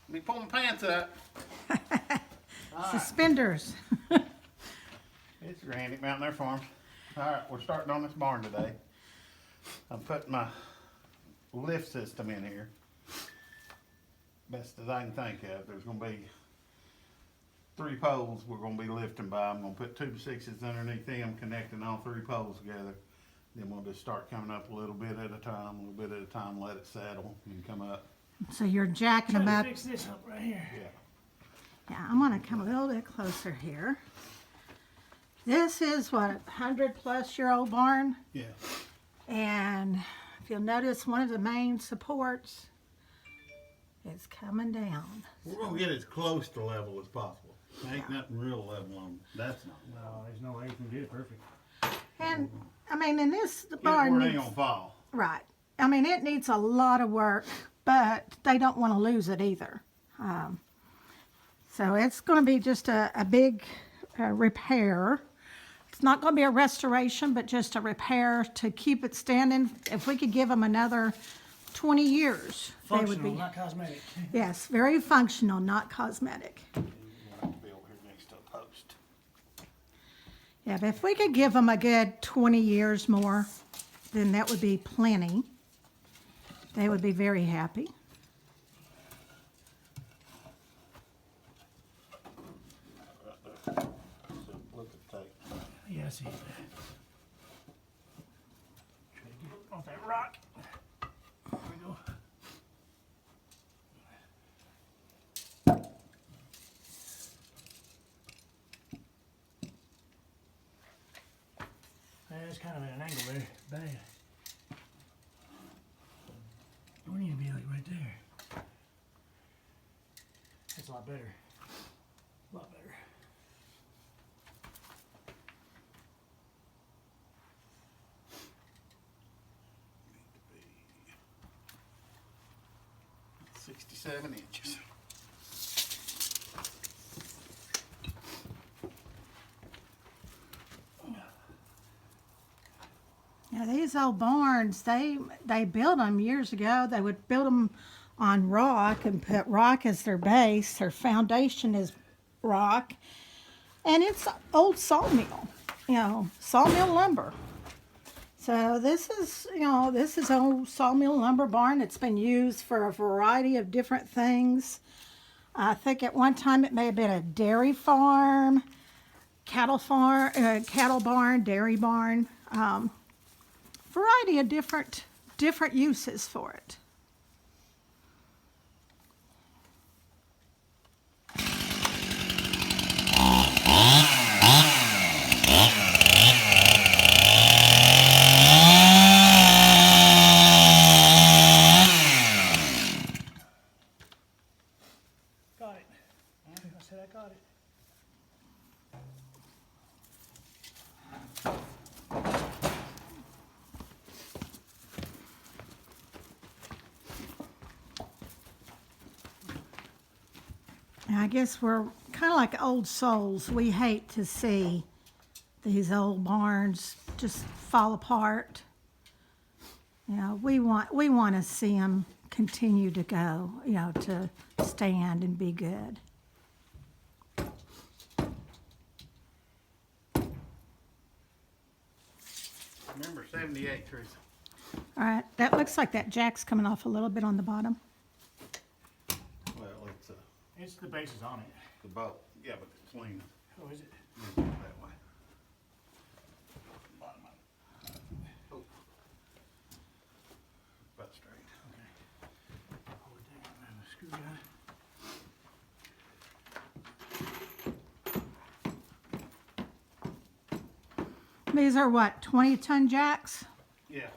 Let me pull my pants up. Suspenders. It's Randy, Mountain Air Farms. All right, we're starting on this barn today. I'm putting my lift system in here. Best as I can think of. There's gonna be 3 poles we're gonna be lifting by. I'm gonna put 2x6s underneath them, connecting all 3 poles together. Then we'll just start coming up a little bit at a time, let it settle and come up. So you're jacking Trying them to up. fix this up right here. Yeah. Yeah, I'm gonna come a little bit closer here. This is what, a 100+ year old barn? Yeah. And if you'll notice, one of the main supports is coming down. We're gonna get as close to level as possible. Ain't nothing real level on, that's not. No, there's no way you can get it perfect. And, I mean, in this Get it barn where it ain't needs, gonna fall. right. I mean, it needs a lot of work, but they don't want to lose it either. So it's going to be just a big repair. It's not going to be a restoration, but just a repair to keep it standing. If we could give them another 20 years, they would Functional, be. not cosmetic. Yes, very functional, not cosmetic. We'll have to be over here next to a post. Yeah, but if we could give them a good 20 years more, then that would be plenty. They would be very happy. Right there. So look at the tape. Yeah, I see that. Try to get it off that rock. There we go. That's kind of at an angle there. Bad. We need to be like right there. That's a lot better. A lot better. Need to be 67 inches. Now, these old barns, they built them years ago. They would build them on rock and put rock as their base. Their foundation is rock. And it's old sawmill, sawmill lumber. So this is old sawmill lumber barn. It's been used for a variety of different things. I think at one time it may have been a dairy farm, cattle barn, dairy barn. Variety of different uses for it. Got it. I said I got it. I guess we're kind of like old souls. We hate to see these old barns just fall apart. We want to see them continue to go, to stand and be good. Remember 78, Teresa. All right, that looks like that jack's coming off a little bit on the bottom. Well, it's It's the bases on it. the boat. Yeah, but it's leaning Oh, is it? that way. Bottom of it. Oh. About straight. Okay. Pull it down. And the screw guy. These are what, 20-ton jacks? Yeah.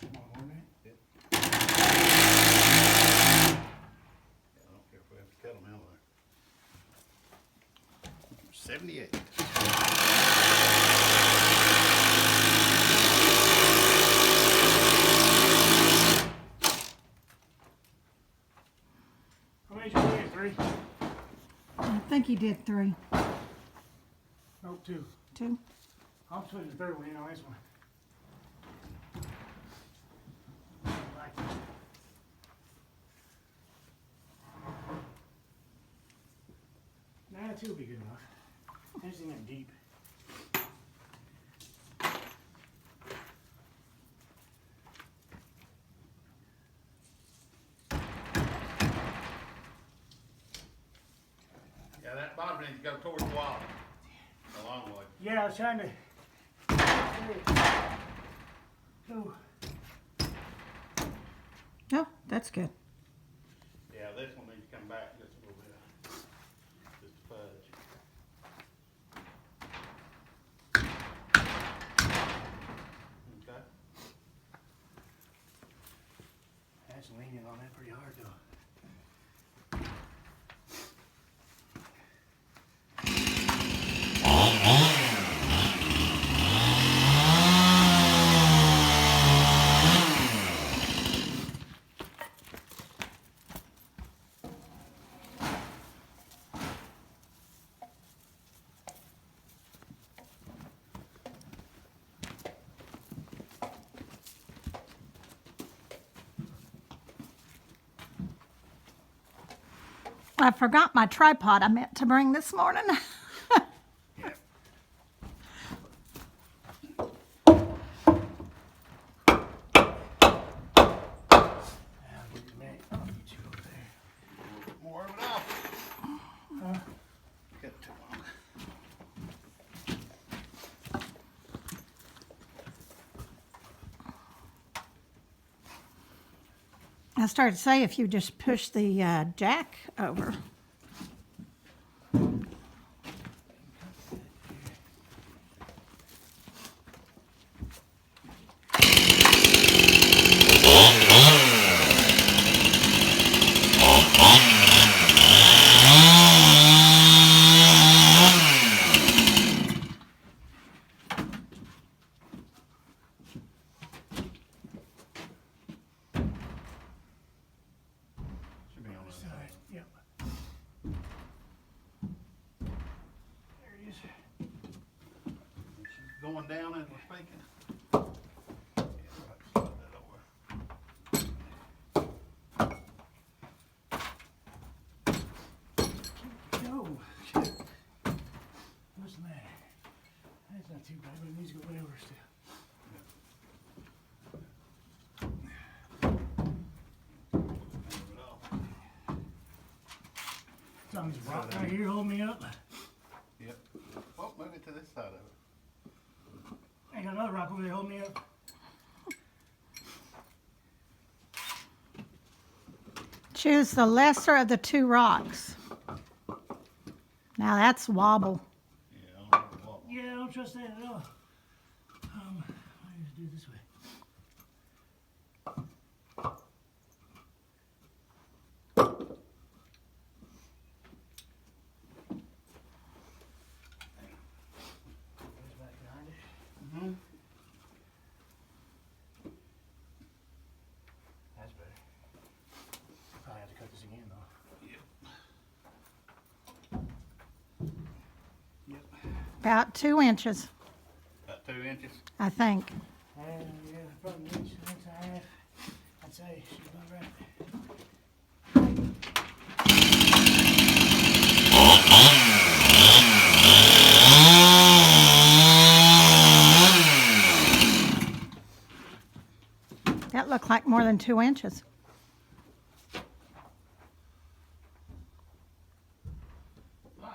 Come on, hold it. I don't care if we have to cut them out of there. 78. How many did you weigh? 3? I think he did 3. Nope, 2. 2. I'm putting the third one in on this one. I like it. Nah, 2 will be good enough. This isn't that deep. Yeah, that bottom needs to go towards the wall. A long way. Yeah, I was trying to. Oh, Oh, that's good. Yeah, this one needs to come back just a little bit. Just a fudge. Okay. that's leaning on that pretty hard though. I forgot my tripod I meant to bring this morning. Yeah. I'll get the minute. I'll get you over there. A little bit more of it off. Got too long. I started to say if you just push the jack over. Should be on this All side. right, yep. There it is. She's going down as we're speaking. Yeah, I'll have to slide that over. No. What's the matter? That's not too bad, but it needs to go way over still. Move it off. Something's rock right here holding me up. Yep. Well, move it to this side of it. Ain't got another rock over there holding me up. Choose the lesser of the 2 rocks. Now that's wobble. Yeah, I don't know what. Yeah, I don't trust that at all. I just do it this way. Goes back behind it. Mm-hmm. That's better. Probably have to cut this again though. Yep. Yep. About 2 inches, About 2 inches. I think. Yeah, probably an inch and a half. I'd say she's about right. That looked like more than 2 inches. Right.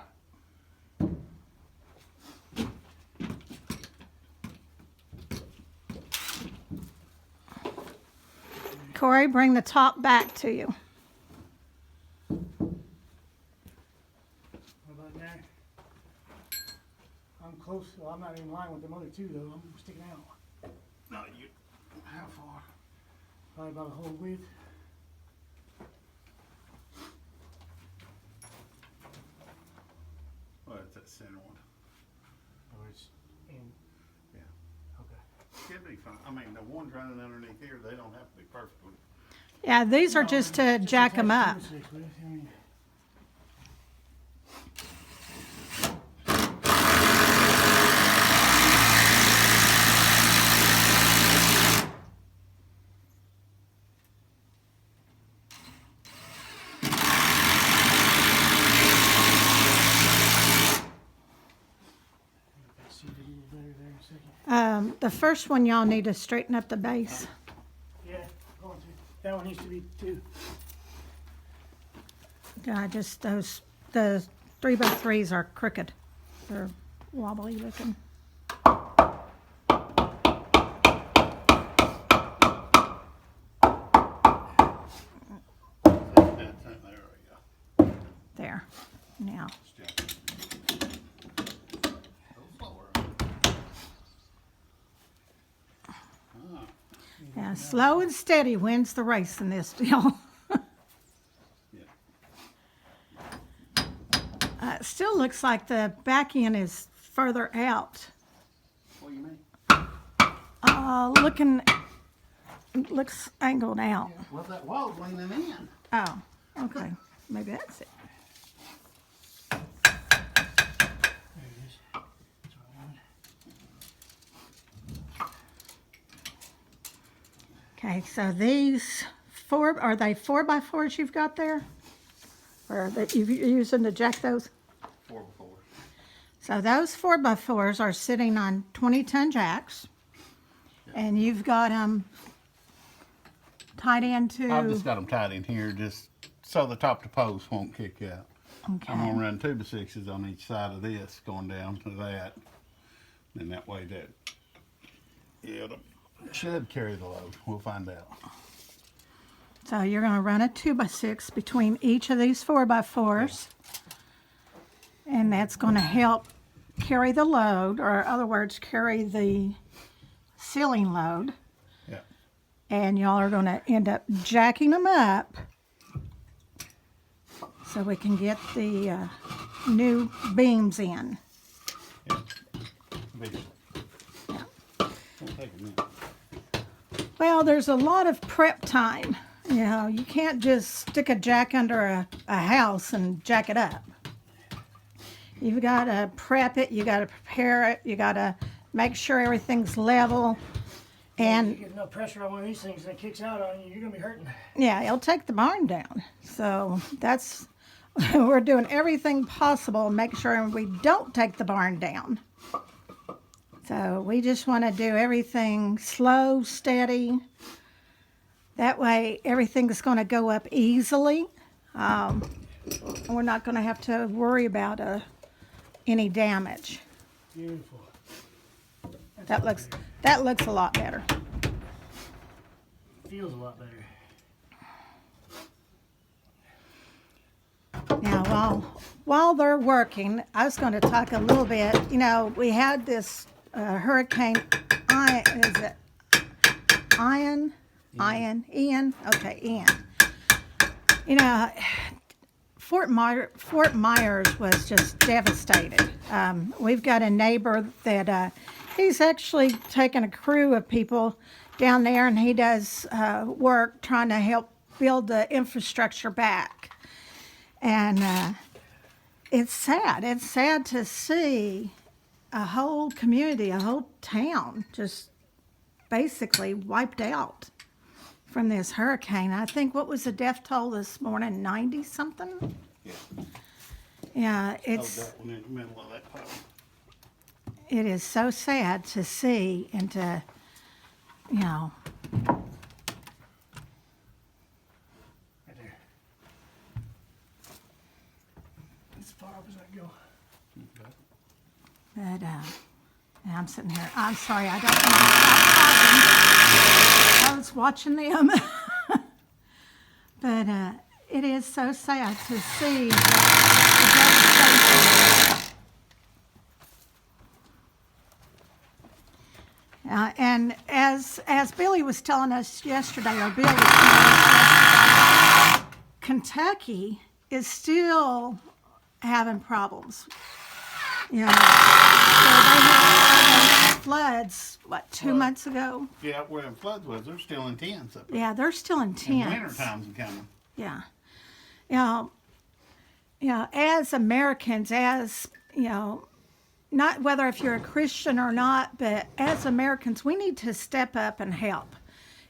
Corey, bring the top back to you. What about there? I'm close. Well, I'm not in line with them other two though. I'm sticking out. No, you. How far? Probably about the whole width. Well, it's that center one. Or it's in. Yeah. Okay. Should be fine. I mean, the ones running underneath here, they don't have to be perfect. Yeah, these are just to jack them up. Just attach 2 6 with. I mean, The first one, y'all need to straighten up the base. Yeah, going to. That one needs to be too. Just the 3x3s are crooked. They're wobbly looking. That's it. There we go. There. Now, yeah, slow and steady wins the race in this deal. It still looks like the back end is further out. What do you mean? Looks angled out. Well, that wall's leaning in. Oh, okay. Maybe that's it. There it is. That's what I want. Okay, so these are they 4x4s you've got there? Or that you're using to jack those? 4x4. So those 4x4s are sitting on 20-ton jacks. And you've got them tied into... I've just got them tied in here just so the top of the post won't kick out. Okay. I'm gonna run 2x6s on each side of this going down to that. And that way that it should carry the load. We'll find out. So you're going to run a 2x6 between each of these 4x4s. And that's going to help carry the load, or in other words, carry the ceiling load. Yeah. And y'all are going to end up jacking them up so we can get the new beams in. Yeah. Big. Won't take a minute. Well, there's a lot of prep time. You know, you can't just stick a jack under a house and jack it up. You've got to prep it, you got to prepare it, you got to make sure everything's level. If you And get enough pressure on one of these things and it kicks out on you, you're going to be hurting. yeah, it'll take the barn down. So that's, we're doing everything possible to make sure we don't take the barn down. So we just want to do everything slow, steady. That way everything's going to go up easily. We're not going to have to worry about any damage. Beautiful. That looks a lot better. Feels a lot better. Now, while they're working, I was going to talk a little bit. You know, we had this hurricane. Is it Ian? Ian. Okay, Ian. You know, Fort Myers was just devastated. We've got a neighbor that he's actually taken a crew of people down there, and he does work trying to help build the infrastructure back. And it's sad. It's sad to see a whole community, a whole town just basically wiped out from this hurricane. I think, what was the death toll this morning? 90 something? Yeah. Yeah, Hold it's that one in the middle of that pile. it is so sad to see and to, you know, Right there. As far up as I can go. but and I'm sitting here. I'm sorry, I don't want to stop talking. I was watching them. But it is so sad to see the devastation. And as Billy was telling us yesterday, or Bill was telling us yesterday, Kentucky is still having problems. You know, so they had those floods, what, 2 months ago? Yeah, where the floods was, they're still intense up there. Yeah, they're still And intense. winter time's coming. Yeah. You know, as Americans, as, you know, not whether if you're a Christian or not, but as Americans, we need to step up and help.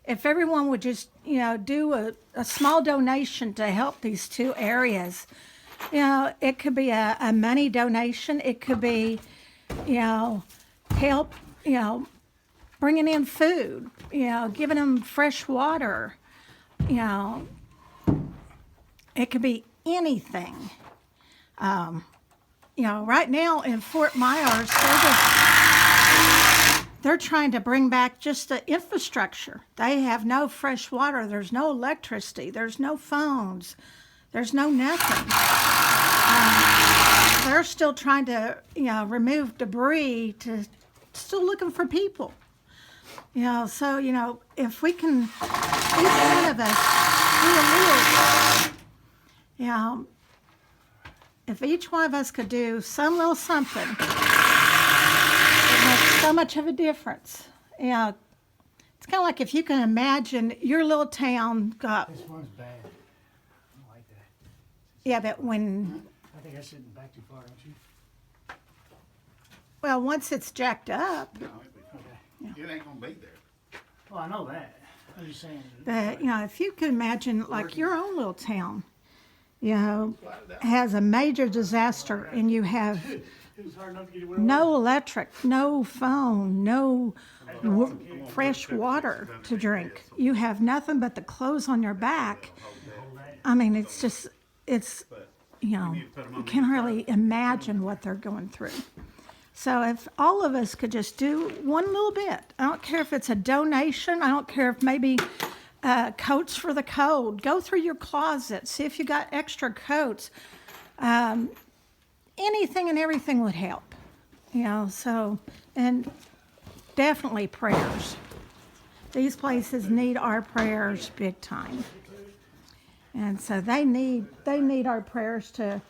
If everyone would just, you know, do a small donation to help these two areas, you know, it could be a money donation. It could be, you know, help, you know, bringing in food, giving them fresh water, it could be anything. Right now in Fort Myers, they're trying to bring back just the infrastructure. They have no fresh water. There's no electricity. There's no phones. There's no nothing. They're still trying to, remove debris still looking for people. So, if we can, each one of us do a little, if each one of us could do some little something, it makes so much of a difference. It's kind of like if you can imagine your little town got, This one's bad. I don't like that. yeah, but when, I think I'm sitting back too far, don't you? well, once it's jacked up, No, it ain't gonna be there. Well, I know that. I'm just saying. but, if you could imagine like your own little town, Slide it out. has a major disaster and you have It was hard enough to get it where no electric, no phone, no fresh water to drink. You have nothing but the clothes on your back. I mean, it's just, you can't really imagine what they're going through. So if all of us could just do one little bit, I don't care if it's a donation, I don't care if maybe coats for the cold. Go through your closet, see if you got extra coats. Anything and everything would help, so, and definitely prayers. These places need our prayers big time. And so they need our prayers to,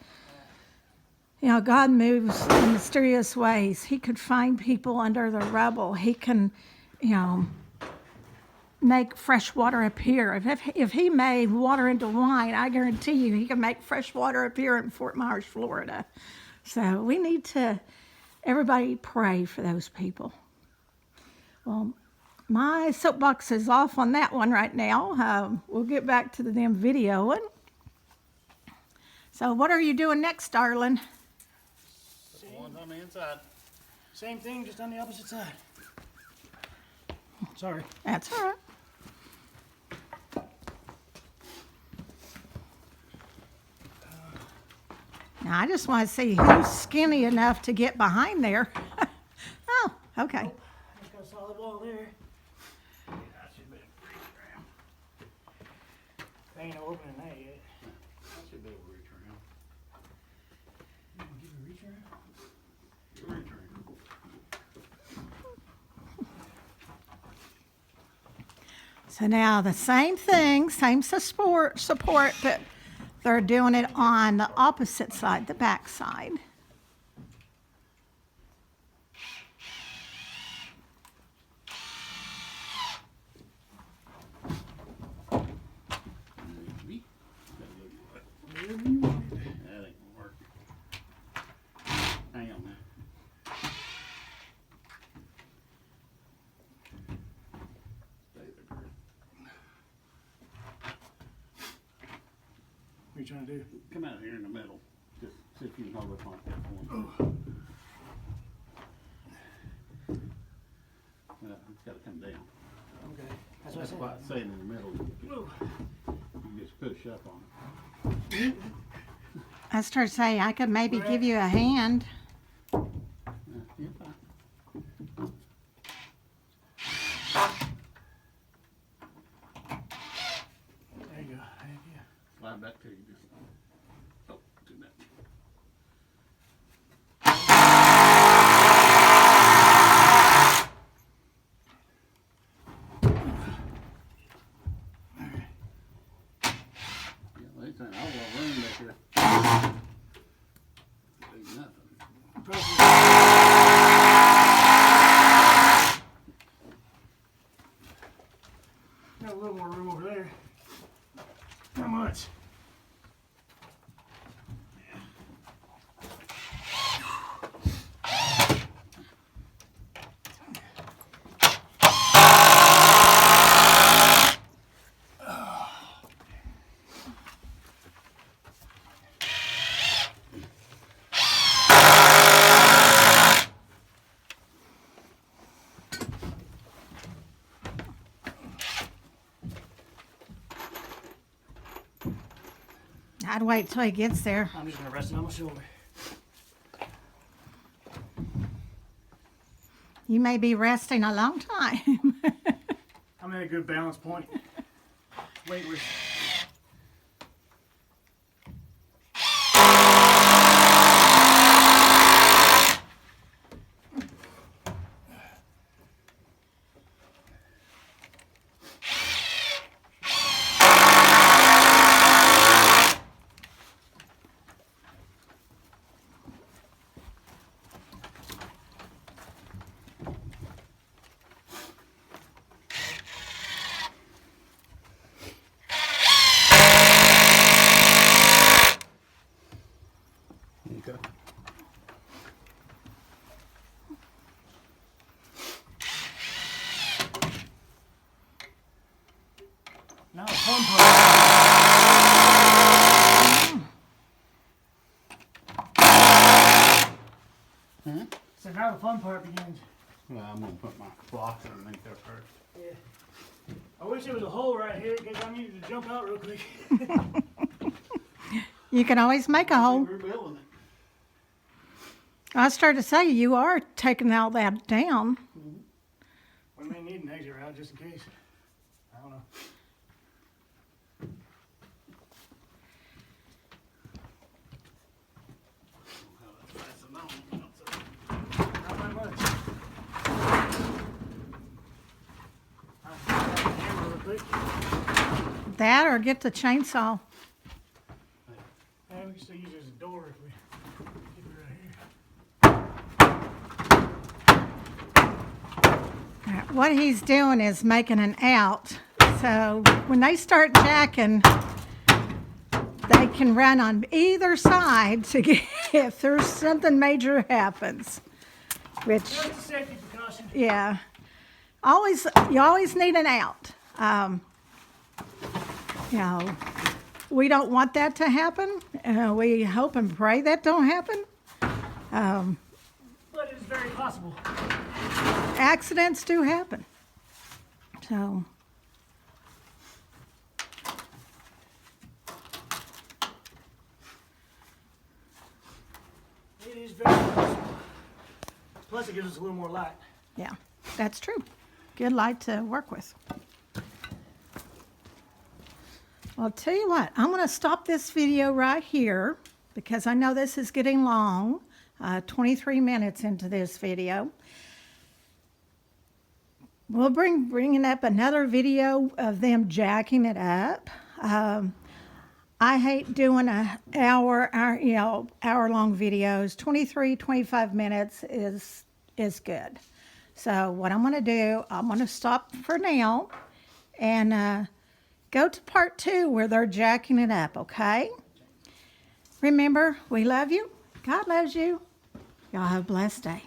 God moves in mysterious ways. He could find people under the rubble. He can, make fresh water appear. If he made water into wine, I guarantee you he can make fresh water appear in Fort Myers, Florida. So we need to, everybody pray for those people. Well, my soapbox is off on that one right now. We'll get back to the damn videoing. So what are you doing next, darling? The ones on the inside. Same thing, just on the opposite side. Sorry. That's all right. Now, I just want to see who's skinny enough to get behind there. Oh, okay. Just got a solid wall there. I should be able to reach around. They ain't no opening that yet. I should be able to reach around. You gonna give me a reach around? You reach around. So now the same thing, same support, but they're doing it on the opposite side, the back side. Maybe. That ain't gonna work. Hang on now. Stay there, girl. What are you trying to do? Come out here in the middle. Just see if you can hold it like that for me. It's gotta come down. Okay. That's what I That's said. why I say in the middle. Ooh. You can just push up on it. I started saying I could maybe give you a hand. Yeah, you're fine. There you go. Heck yeah. Slide back till you just. Oh, do that. Yeah, well, it's an awful room back here. Do nothing. I'd wait till he gets there. I'm just gonna rest it on my shoulder. You may be resting a long time. I'm in a good balance point. Wait, we're. Okay. Now the fun part. So now the fun part begins. Well, I'm gonna put my blocks underneath there first. Yeah. I wish there was a hole right here because I needed to jump out real quick. You can always make a hole. We're building it. I started to say you are taking all that down. We may need an exit route just in case. I don't know. Not that much. I'll grab the hammer real quick. That or get the chainsaw. And we can still use it as a door if we keep it right here. What he's doing is making an out. So when they start jacking, they can run on either side to get if there's something major happens. Which, Just a safety precaution. yeah, you always need an out. You know, we don't want that to happen. We hope and pray that don't happen. But it's very possible. Accidents do happen. So, It is very possible. Plus it gives us a little more light. yeah, that's true. Good light to work with. Well, I'll tell you what, I'm going to stop this video right here because I know this is getting long, 23 minutes into this video. We'll bringing up another video of them jacking it up. I hate doing hour-long videos. 23, 25 minutes is good. So what I'm going to do, I'm going to stop for now and go to part 2 where they're jacking it up, okay? Remember, we love you. God loves you. Y'all have a blessed day.